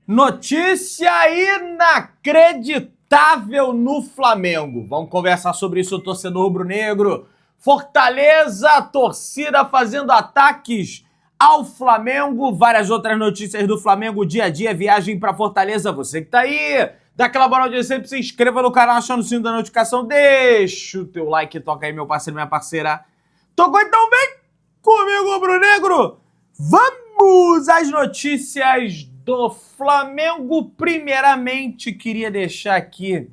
Notícia inacreditável no Flamengo. Vamos conversar sobre isso, torcedor rubro-negro. Fortaleza, a torcida fazendo ataques ao Flamengo. Várias outras notícias do Flamengo, dia a dia, viagem para Fortaleza. Você que tá aí, dá aquela moral de sempre, se inscreva no canal, achando o sino da notificação, deixa o teu like, toca aí, meu parceiro, minha parceira. Tocou então bem comigo, rubro-negro. Vamos às notícias do Flamengo. Primeiramente, queria deixar aqui,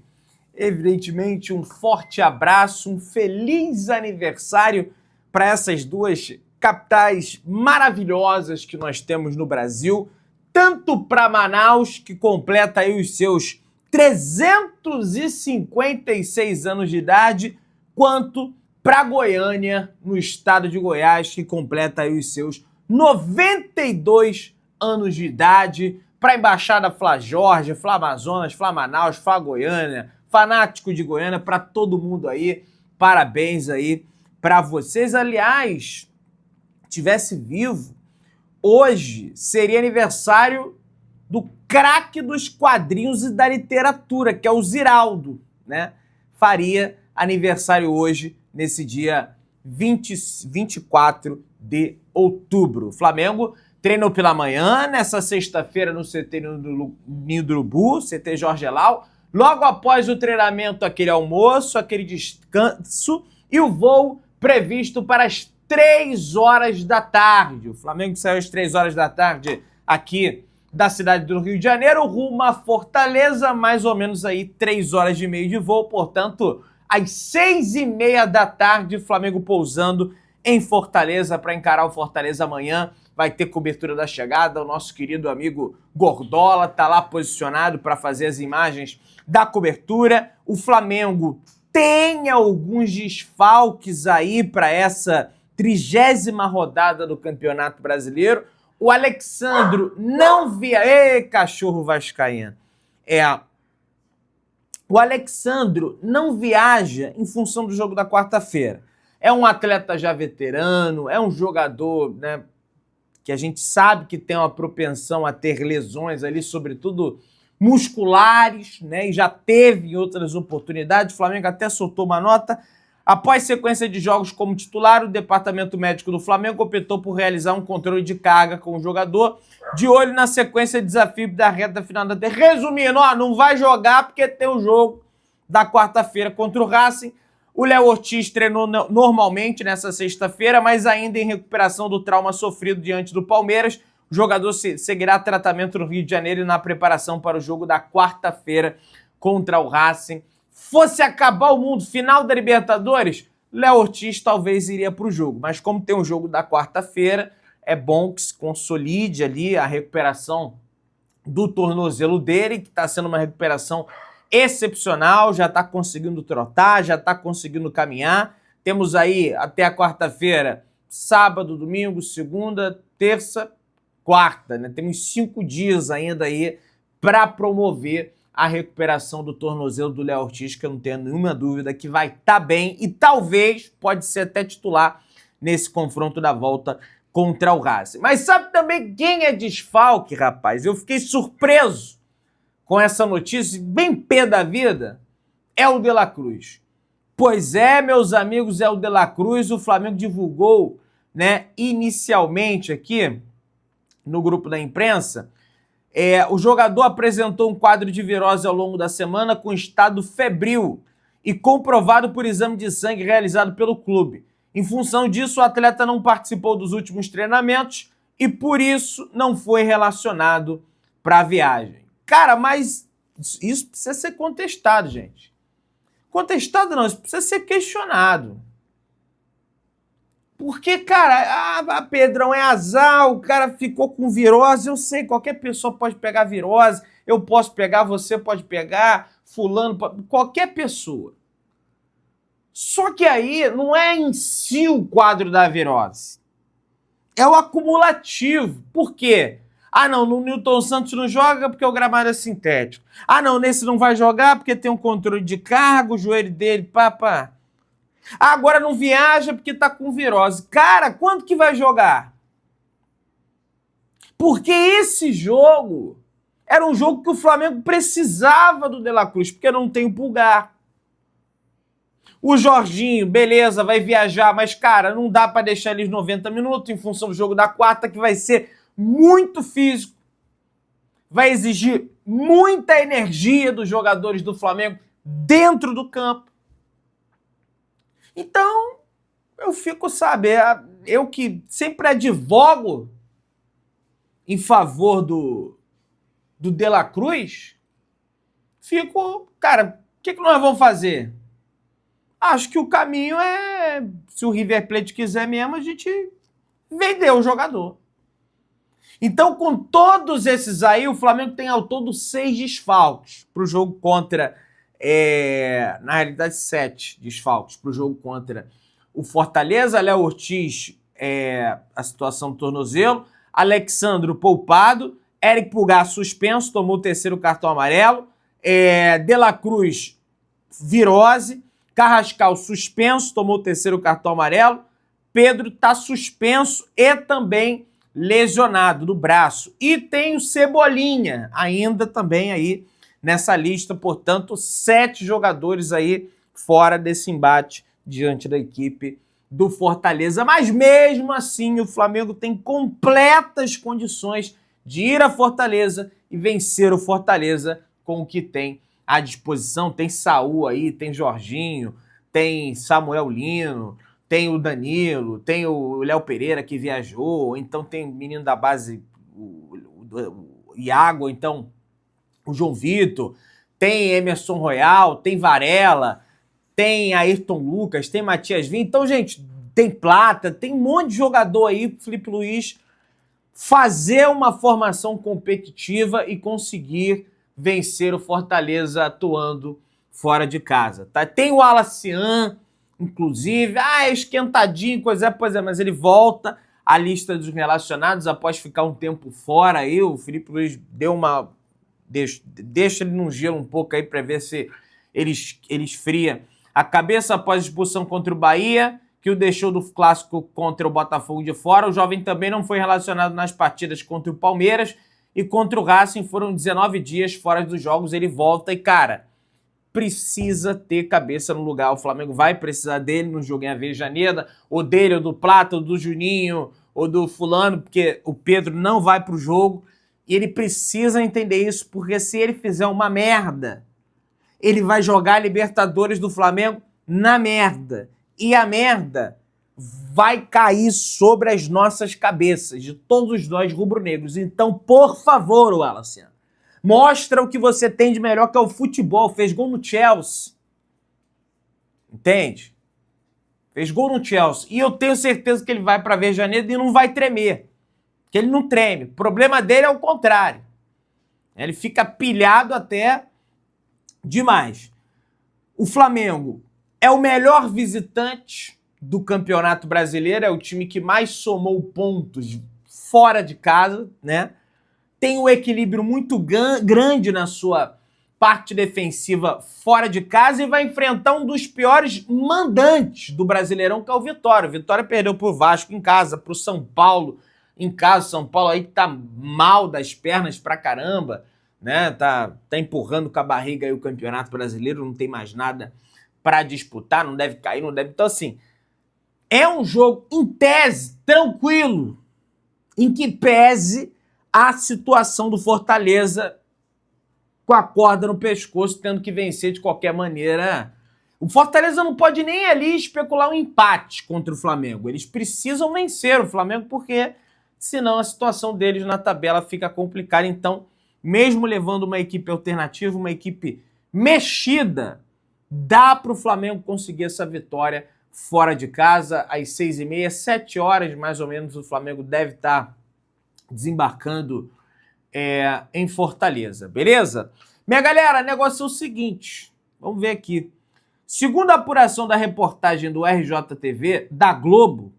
evidentemente, um forte abraço, um feliz aniversário para essas duas capitais maravilhosas que nós temos no Brasil, tanto para Manaus, que completa aí os seus 356 anos de idade, quanto para Goiânia, no estado de Goiás, que completa aí os seus 92 anos de idade, para a Embaixada Fla Jorge, Fla Amazonas, Fla Manaus, Fla Goiânia, fanático de Goiânia, para todo mundo aí, parabéns aí para vocês. Aliás, tivesse vivo, hoje seria aniversário do craque dos quadrinhos e da literatura, que é o Ziraldo, né? Faria aniversário hoje, nesse dia 24 de outubro. O Flamengo treinou pela manhã, nessa sexta-feira no CT Ninho do Urubu, CT Jorge Elal. Logo após o treinamento, aquele almoço, aquele descanso e o voo previsto para as 3 horas da tarde. O Flamengo saiu às 3 horas da tarde aqui da cidade do Rio de Janeiro, rumo a Fortaleza, mais ou menos aí 3 horas e meia de voo, portanto, às 6h30 da tarde, Flamengo pousando em Fortaleza para encarar o Fortaleza amanhã. Vai ter cobertura da chegada, o nosso querido amigo Gordola está lá posicionado para fazer as imagens da cobertura. O Flamengo tem alguns desfalques aí para essa 30ª rodada do Campeonato Brasileiro. O Alexandro não via... Ei, cachorro vascaíno! O Alexandro não viaja em função do jogo da quarta-feira. É um atleta já veterano, é um jogador, né, que a gente sabe que tem uma propensão a ter lesões ali, sobretudo musculares, né, e já teve em outras oportunidades. O Flamengo até soltou uma nota. Após sequência de jogos como titular, o departamento médico do Flamengo optou por realizar um controle de carga com o jogador, de olho na sequência de desafio da reta final da temporada. Resumindo, não vai jogar porque tem o jogo da quarta-feira contra o Racing. O Léo Ortiz treinou normalmente nessa sexta-feira, mas ainda em recuperação do trauma sofrido diante do Palmeiras. O jogador seguirá tratamento no Rio de Janeiro e na preparação para o jogo da quarta-feira contra o Racing. Fosse acabar o mundo, final da Libertadores, Léo Ortiz talvez iria para o jogo. Mas como tem um jogo da quarta-feira, é bom que se consolide ali a recuperação do tornozelo dele, que está sendo uma recuperação excepcional, já está conseguindo trotar, já está conseguindo caminhar. Temos aí até a quarta-feira, sábado, domingo, segunda, terça, quarta, né? Temos 5 dias ainda aí para promover a recuperação do tornozelo do Léo Ortiz, que eu não tenho nenhuma dúvida que vai estar bem e talvez pode ser até titular nesse confronto da volta contra o Racing. Mas sabe também quem é desfalque, rapaz? Eu fiquei surpreso com essa notícia, bem pé da vida, é o De La Cruz. Pois é, meus amigos, é o De La Cruz. O Flamengo divulgou, né, inicialmente aqui no grupo da imprensa. O jogador apresentou um quadro de virose ao longo da semana com estado febril e comprovado por exame de sangue realizado pelo clube. Em função disso, o atleta não participou dos últimos treinamentos e, por isso, não foi relacionado para a viagem. Cara, mas isso precisa ser contestado, gente. Contestado não, isso precisa ser questionado. Porque, cara, Pedrão, é azar, o cara ficou com virose, eu sei, qualquer pessoa pode pegar virose, eu posso pegar, você pode pegar, fulano, qualquer pessoa. Só que aí não é em si o quadro da virose, é o acumulativo. Por quê? Ah, não, no Newton Santos não joga porque o gramado é sintético. Ah, não, nesse não vai jogar porque tem um controle de carga, o joelho dele, pá. Agora não viaja porque tá com virose. Cara, quando que vai jogar? Porque esse jogo Era um jogo que o Flamengo precisava do De La Cruz, porque não tem o Pulgar. O Jorginho, beleza, vai viajar, mas, cara, não dá para deixar eles 90 minutos em função do jogo da quarta, que vai ser muito físico. Vai exigir muita energia dos jogadores do Flamengo dentro do campo. Então, eu fico, sabe, eu que sempre advogo em favor do De La Cruz, fico, cara, o que nós vamos fazer? Acho que o caminho é, se o River Plate quiser mesmo, a gente vender o jogador. Então, com todos esses aí, o Flamengo tem ao todo 6 desfalques para o jogo contra, na realidade 7 desfalques para o jogo contra o Fortaleza. Léo Ortiz, a situação do tornozelo, Alexandro poupado, Eric Pulgar suspenso, tomou o 3º cartão amarelo, De La Cruz virose, Carrascal suspenso, tomou o 3º cartão amarelo, Pedro está suspenso e também lesionado do braço. E tem o Cebolinha ainda também aí nessa lista, portanto, 7 jogadores aí fora desse embate diante da equipe do Fortaleza. Mas mesmo assim, o Flamengo tem completas condições de ir a Fortaleza e vencer o Fortaleza com o que tem à disposição. Tem Saúl aí, tem Jorginho, tem Samuel Lino, tem o Danilo, tem o Léo Pereira que viajou, então tem o menino da base, o Iago, então o João Vitor, tem Emerson Royal, tem Varela, tem Ayrton Lucas, tem Matias Vinha. Então, gente, tem Plata, tem um monte de jogador aí pro Felipe Luiz fazer uma formação competitiva e conseguir vencer o Fortaleza atuando fora de casa. Tá? Tem o Alacian, inclusive, esquentadinho, pois é, mas ele volta à lista dos relacionados após ficar um tempo fora aí. O Felipe Luiz deu uma... Deixa ele num gelo um pouco aí para ver se ele esfria a cabeça após a expulsão contra o Bahia, que o deixou do clássico contra o Botafogo de fora. O jovem também não foi relacionado nas partidas contra o Palmeiras e contra o Racing. Foram 19 dias fora dos jogos. Ele volta e, cara, precisa ter cabeça no lugar. O Flamengo vai precisar dele no jogo em Avejaneda, ou dele, ou do Plata, ou do Juninho, ou do fulano, porque o Pedro não vai pro jogo. E ele precisa entender isso, porque se ele fizer uma merda, ele vai jogar a Libertadores do Flamengo na merda. E a merda vai cair sobre as nossas cabeças, de todos nós rubro-negros. Então, por favor, Wallace, mostra o que você tem de melhor, que é o futebol. Fez gol no Chelsea. Entende? Fez gol no Chelsea. E eu tenho certeza que ele vai para Avejaneda e não vai tremer. Porque ele não treme. O problema dele é o contrário. Ele fica pilhado até demais. O Flamengo é o melhor visitante do Campeonato Brasileiro, é o time que mais somou pontos fora de casa, né? Tem um equilíbrio muito grande na sua parte defensiva fora de casa e vai enfrentar um dos piores mandantes do Brasileirão, que é o Vitória. O Vitória perdeu pro Vasco em casa, pro São Paulo em casa. São Paulo aí que tá mal das pernas pra caramba, né? Tá empurrando com a barriga aí o Campeonato Brasileiro, não tem mais nada para disputar, não deve cair, não deve... Então, assim, é um jogo, em tese, tranquilo, em que pese a situação do Fortaleza com a corda no pescoço, tendo que vencer de qualquer maneira. O Fortaleza não pode nem ali especular um empate contra o Flamengo. Eles precisam vencer o Flamengo, porque senão a situação deles na tabela fica complicada. Então, mesmo levando uma equipe alternativa, uma equipe mexida, dá para o Flamengo conseguir essa vitória fora de casa, às 6h30, 7 horas mais ou menos, o Flamengo deve estar desembarcando em Fortaleza, beleza? Minha galera, o negócio é o seguinte, vamos ver aqui. Segundo a apuração da reportagem do RJTV, da Globo,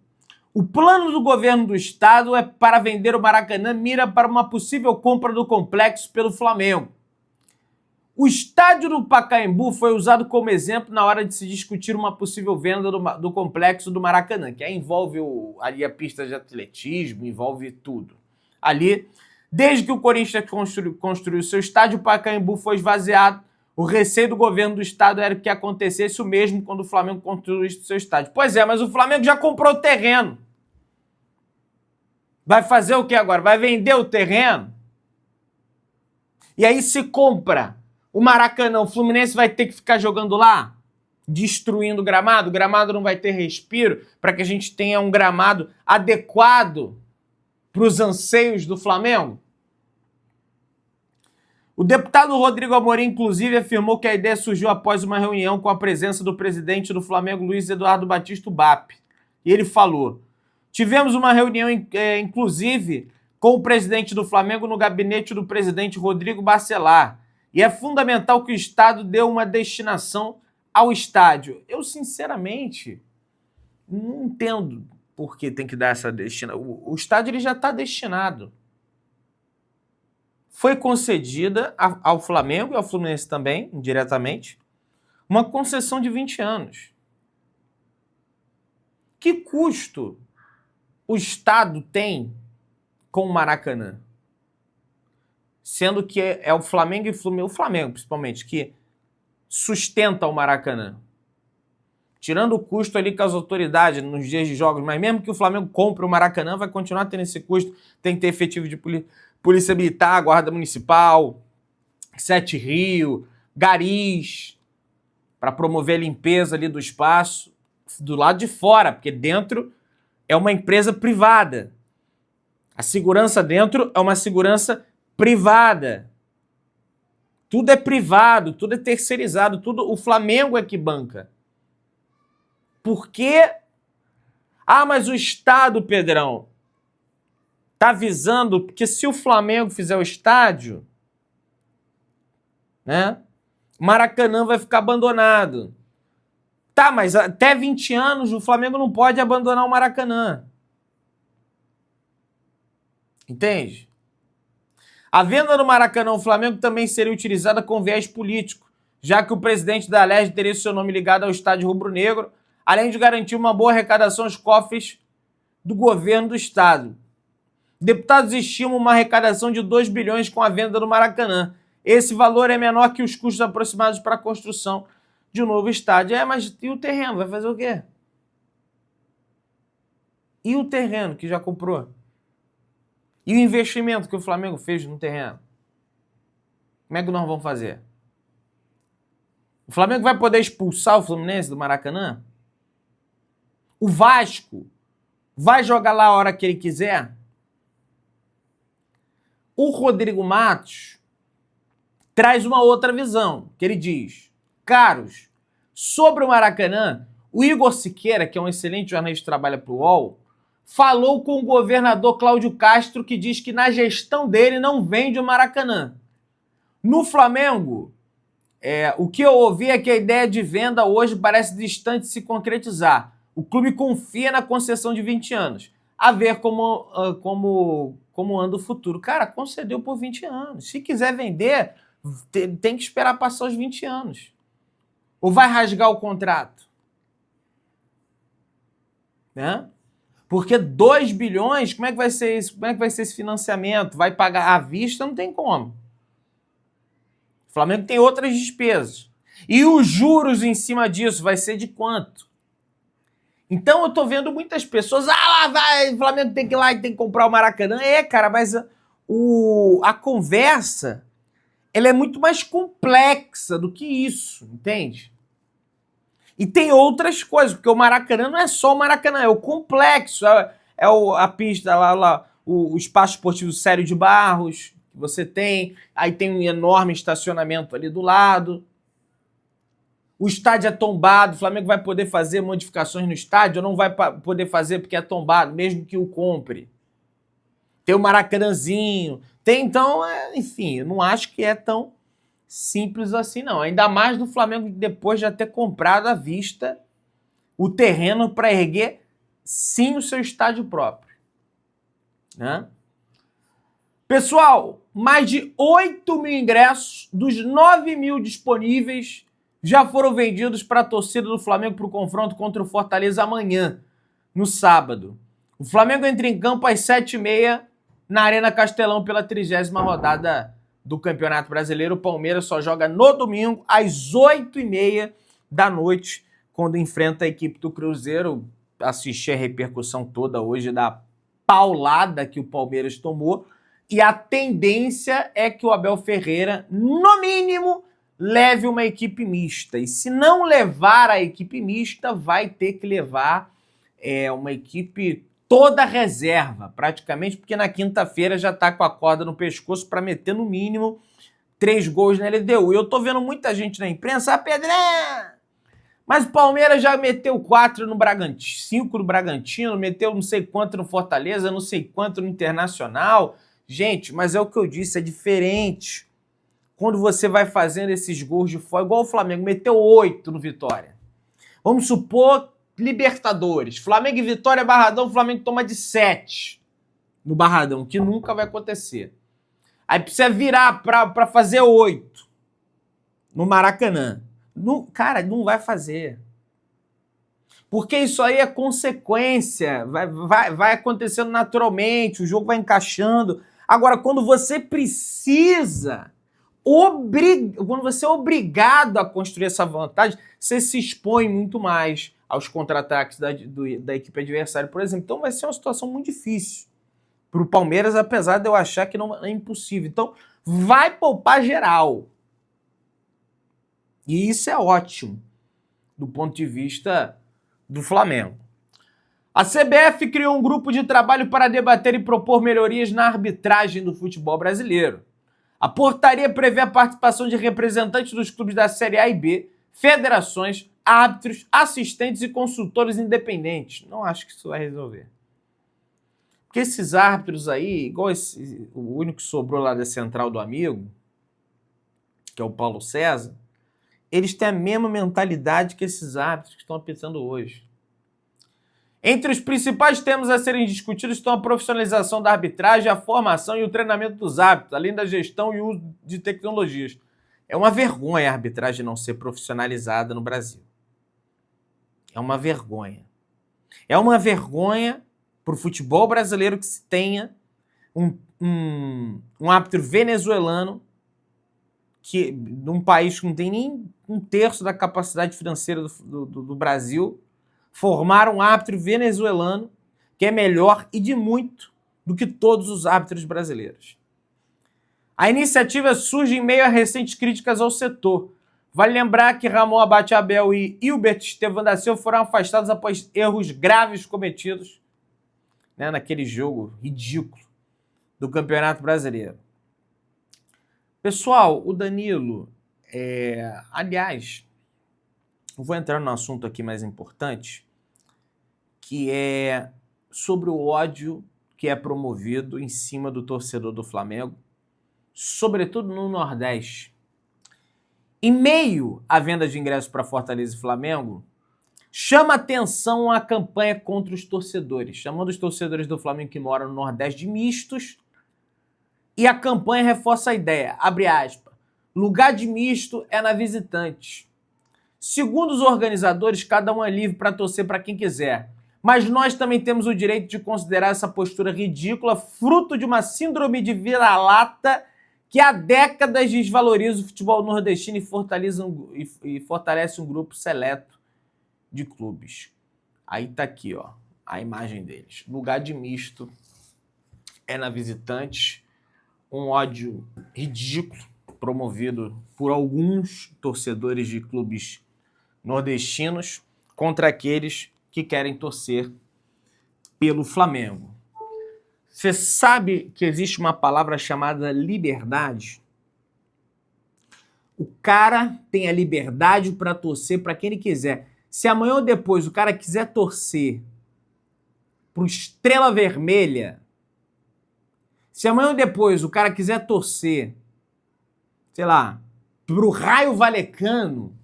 o plano do governo do estado é para vender o Maracanã, mira para uma possível compra do complexo pelo Flamengo. O estádio do Pacaembu foi usado como exemplo na hora de se discutir uma possível venda do complexo do Maracanã, que aí envolve ali a pista de atletismo, envolve tudo. Ali, Desde que o Corinthians construiu seu estádio, o Pacaembu foi esvaziado. O receio do governo do estado era que acontecesse o mesmo quando o Flamengo construísse seu estádio. Pois é, mas o Flamengo já comprou o terreno. Vai fazer o que agora? Vai vender o terreno? E aí se compra o Maracanã, o Fluminense vai ter que ficar jogando lá? Destruindo o gramado não vai ter respiro para que a gente tenha um gramado adequado para os anseios do Flamengo? O deputado Rodrigo Amorim, inclusive, afirmou que a ideia surgiu após uma reunião com a presença do presidente do Flamengo, Luiz Eduardo Batista BAP. E ele falou: tivemos uma reunião, inclusive, com o presidente do Flamengo no gabinete do presidente Rodrigo Bacelar. E é fundamental que o Estado dê uma destinação ao estádio. Eu, sinceramente, não entendo por que tem que dar essa destinação. O estádio ele já está destinado. Foi concedida ao Flamengo e ao Fluminense também, indiretamente, uma concessão de 20 anos. Que custo o Estado tem com o Maracanã? Sendo que é o Flamengo e o Flamengo, principalmente, que sustenta o Maracanã. Tirando o custo ali com as autoridades nos dias de jogos, mas mesmo que o Flamengo compre o Maracanã, vai continuar tendo esse custo, tem que ter efetivo de Polícia Militar, Guarda Municipal, Sete Rio, garis, para promover a limpeza ali do espaço, do lado de fora, porque dentro é uma empresa privada. A segurança dentro é uma segurança privada. Tudo é privado, tudo é terceirizado, tudo o Flamengo é que banca. Por quê? Ah, mas o Estado, Pedrão, tá avisando que se o Flamengo fizer o estádio, né, Maracanã vai ficar abandonado. Tá, mas até 20 anos o Flamengo não pode abandonar o Maracanã. Entende? A venda do Maracanã ao Flamengo também seria utilizada com viés político, já que o presidente da Alerj teria seu nome ligado ao estádio rubro-negro, além de garantir uma boa arrecadação aos cofres do governo do estado. Deputados estimam uma arrecadação de 2 bilhões com a venda do Maracanã. Esse valor é menor que os custos aproximados para a construção de um novo estádio. Mas e o terreno? Vai fazer o quê? E o terreno que já comprou? E o investimento que o Flamengo fez no terreno? Como é que nós vamos fazer? O Flamengo vai poder expulsar o Fluminense do Maracanã? O Vasco vai jogar lá a hora que ele quiser? O Rodrigo Matos traz uma outra visão, que ele diz: caros, sobre o Maracanã, o Igor Siqueira, que é um excelente jornalista que trabalha para o UOL, falou com o governador Cláudio Castro, que diz que na gestão dele não vende o Maracanã. No Flamengo, o que eu ouvi é que a ideia de venda hoje parece distante de se concretizar. O clube confia na concessão de 20 anos. A ver como anda o futuro. Cara, concedeu por 20 anos. Se quiser vender, tem que esperar passar os 20 anos. Ou vai rasgar o contrato? Né? Porque 2 bilhões, como é que vai ser isso? Como é que vai ser esse financiamento? Vai pagar à vista? Não tem como. O Flamengo tem outras despesas. E os juros em cima disso vai ser de quanto? Então eu tô vendo muitas pessoas, lá vai, o Flamengo tem que ir lá e tem que comprar o Maracanã. Cara, mas a conversa, ela é muito mais complexa do que isso, entende? E tem outras coisas, porque o Maracanã não é só o Maracanã, é o complexo, a pista lá, o espaço esportivo Sério de Barros, que você tem, aí tem um enorme estacionamento ali do lado. O estádio é tombado, o Flamengo vai poder fazer modificações no estádio ou não vai poder fazer porque é tombado, mesmo que o compre. Tem o Maracanãzinho, tem então, enfim, eu não acho que é tão simples assim não. Ainda mais do Flamengo depois de já ter comprado à vista o terreno para erguer sim o seu estádio próprio. Né? Pessoal, mais de 8 mil ingressos dos 9 mil disponíveis já foram vendidos para a torcida do Flamengo para o confronto contra o Fortaleza amanhã, no sábado. O Flamengo entra em campo às 7h30 na Arena Castelão pela 30ª rodada do Campeonato Brasileiro. O Palmeiras só joga no domingo, às 8h30 da noite, quando enfrenta a equipe do Cruzeiro. Assisti a repercussão toda hoje da paulada que o Palmeiras tomou. E a tendência é que o Abel Ferreira, no mínimo, leve uma equipe mista. E se não levar a equipe mista, vai ter que levar uma equipe toda reserva, praticamente, porque na quinta-feira já está com a corda no pescoço para meter no mínimo 3 gols na LDU. E eu tô vendo muita gente na imprensa, Pedrão, mas o Palmeiras já meteu 4 no Bragantino, 5 no Bragantino, meteu não sei quanto no Fortaleza, não sei quanto no Internacional. Gente, mas é o que eu disse, é diferente. Quando você vai fazendo esses gols de fora, igual o Flamengo, meteu 8 no Vitória. Vamos supor, Libertadores, Flamengo e Vitória, Barradão, o Flamengo toma de 7 no Barradão, que nunca vai acontecer. Aí precisa virar para fazer 8 no Maracanã. Não, cara, não vai fazer. Porque isso aí é consequência, vai acontecendo naturalmente, o jogo vai encaixando. Agora, quando você precisa, quando você é obrigado a construir essa vantagem, você se expõe muito mais aos contra-ataques da equipe adversária, por exemplo. Então vai ser uma situação muito difícil para o Palmeiras, apesar de eu achar que não é impossível. Então vai poupar geral. E isso é ótimo do ponto de vista do Flamengo. A CBF criou um grupo de trabalho para debater e propor melhorias na arbitragem do futebol brasileiro. A portaria prevê a participação de representantes dos clubes da Série A e B, federações, árbitros, assistentes e consultores independentes. Não acho que isso vai resolver. Porque esses árbitros aí, igual o único que sobrou lá da Central do Amigo, que é o Paulo César, eles têm a mesma mentalidade que esses árbitros que estão apitando hoje. Entre os principais temas a serem discutidos estão a profissionalização da arbitragem, a formação e o treinamento dos árbitros, além da gestão e uso de tecnologias. É uma vergonha a arbitragem não ser profissionalizada no Brasil. É uma vergonha. É uma vergonha para o futebol brasileiro que se tenha um árbitro venezuelano que, num país que não tem nem 1/3 da capacidade financeira do Brasil, formar um árbitro venezuelano que é melhor e de muito do que todos os árbitros brasileiros. A iniciativa surge em meio a recentes críticas ao setor. Vale lembrar que Ramon Abate Abel e Hilbert Estevam da Silva foram afastados após erros graves cometidos, né, naquele jogo ridículo do Campeonato Brasileiro. Pessoal, o Danilo, aliás, eu vou entrar no assunto aqui mais importante, que é sobre o ódio que é promovido em cima do torcedor do Flamengo, sobretudo no Nordeste. Em meio à venda de ingressos para Fortaleza e Flamengo, chama atenção a campanha contra os torcedores, chamando os torcedores do Flamengo que moram no Nordeste de mistos, e a campanha reforça a ideia, abre aspas, lugar de misto é na visitante. Segundo os organizadores, cada um é livre para torcer para quem quiser, mas nós também temos o direito de considerar essa postura ridícula, fruto de uma síndrome de vira-lata que há décadas desvaloriza o futebol nordestino e fortalece um grupo seleto de clubes. Aí tá aqui, ó, a imagem deles. Lugar de misto é na visitante, um ódio ridículo promovido por alguns torcedores de clubes nordestinos contra aqueles que querem torcer pelo Flamengo. Você sabe que existe uma palavra chamada liberdade? O cara tem a liberdade para torcer para quem ele quiser. Se amanhã ou depois o cara quiser torcer pro Estrela Vermelha, se amanhã ou depois o cara quiser torcer, sei lá, pro Raio Vallecano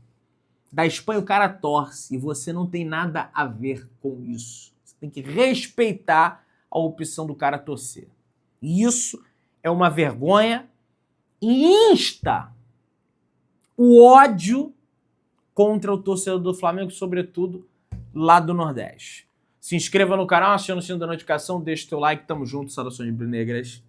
da Espanha, o cara torce e você não tem nada a ver com isso. Você tem que respeitar a opção do cara torcer. E isso é uma vergonha e insta o ódio contra o torcedor do Flamengo, sobretudo lá do Nordeste. Se inscreva no canal, acione o sino da notificação, deixe o teu like, tamo junto, saudações rubro-negras.